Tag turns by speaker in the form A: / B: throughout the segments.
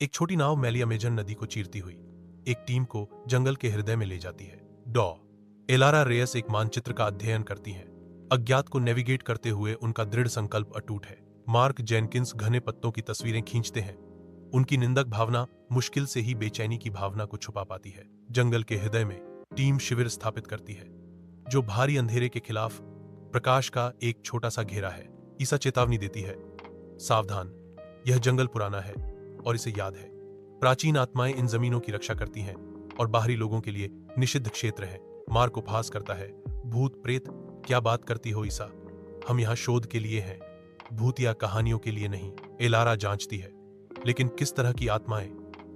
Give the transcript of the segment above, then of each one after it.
A: एक छोटी नाव मैली अमेजन नदी को चीरती हुई एक टीम को जंगल के हृदय में ले जाती है। डॉ एलारा रेयस एक मानचित्र का अध्ययन करती हैं। अज्ञात को नेविगेट करते हुए उनका दृढ़ संकल्प अटूट है। मार्क जेनकिंस घने पत्तों की तस्वीरें खींचते हैं। उनकी निंदक भावना मुश्किल से ही बेचैनी की भावना को छुपा पाती है। जंगल के हृदय में टीम शिविर स्थापित करती है, जो भारी अंधेरे के खिलाफ प्रकाश का एक छोटा सा घेरा है। ईसा चेतावनी देती है, सावधान, यह जंगल पुराना है और इसे याद है। प्राचीन आत्माएं इन जमीनों की रक्षा करती हैं और बाहरी लोगों के लिए निषिद्ध क्षेत्र है। मार्क उपहास करता है, भूत प्रेत क्या बात करती हो ईसा, हम यहाँ शोध के लिए हैं, भूत या कहानियों के लिए नहीं। एलारा जांचती है, लेकिन किस तरह की आत्माएं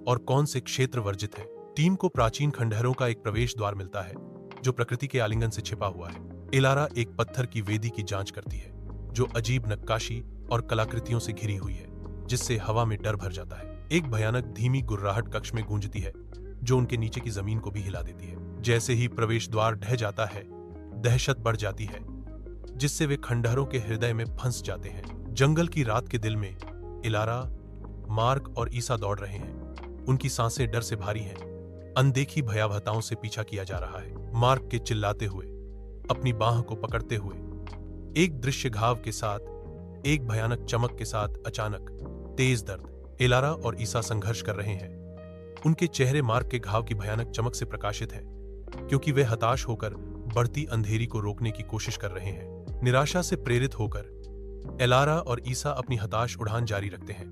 A: और कौन से क्षेत्र वर्जित हैं। टीम को प्राचीन खंडहरों का एक प्रवेश द्वार मिलता है, जो प्रकृति के आलिंगन से छिपा हुआ है। एलारा एक पत्थर की वेदी की जांच करती है, जो अजीब नक्काशी और कलाकृतियों से घिरी हुई है, जिससे हवा में डर भर जाता है। एक भयानक धीमी गुर्राहट कक्ष में गूंजती है, जो उनके नीचे की जमीन को भी हिला देती है। जैसे ही प्रवेश द्वार ढह जाता है, दहशत बढ़ जाती है, जिससे वे खंडहरों के हृदय में फंस जाते हैं। जंगल की रात के दिल में एलारा, मार्क और ईसा दौड़ रहे हैं। उनकी सांसें डर से भारी हैं। अनदेखी भयावहताओं से पीछा किया जा रहा है। मार्क के चिल्लाते हुए, अपनी बाह को पकड़ते हुए, एक दृश्य घाव के साथ, एक भयानक चमक के साथ अचानक तेज दर्द। एलारा और ईसा संघर्ष कर रहे हैं। उनके चेहरे मार्क के घाव की भयानक चमक से प्रकाशित हैं, क्योंकि वे हताश होकर बढ़ती अंधेरी को रोकने की कोशिश कर रहे हैं। निराशा से प्रेरित होकर एलारा और ईसा अपनी हताश उड़ान जारी रखते हैं,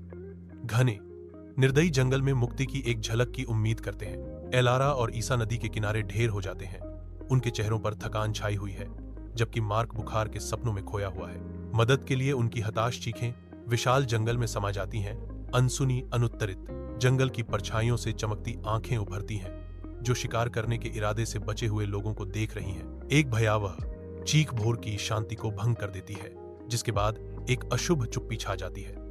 A: घने निर्दयी जंगल में मुक्ति की एक झलक की उम्मीद करते हैं। एलारा और ईसा नदी के किनारे ढेर हो जाते हैं। उनके चेहरों पर थकान छाई हुई है, जबकि मार्क बुखार के सपनों में खोया हुआ है। मदद के लिए उनकी हताश चीखें विशाल जंगल में समा जाती हैं। अनसुनी, अनुत्तरित जंगल की परछाइयों से चमकती आंखें उभरती हैं, जो शिकार करने के इरादे से बचे हुए लोगों को देख रही हैं। एक भयावह चीख भोर की शांति को भंग कर देती है, जिसके बाद एक अशुभ चुप्पी छा जाती है।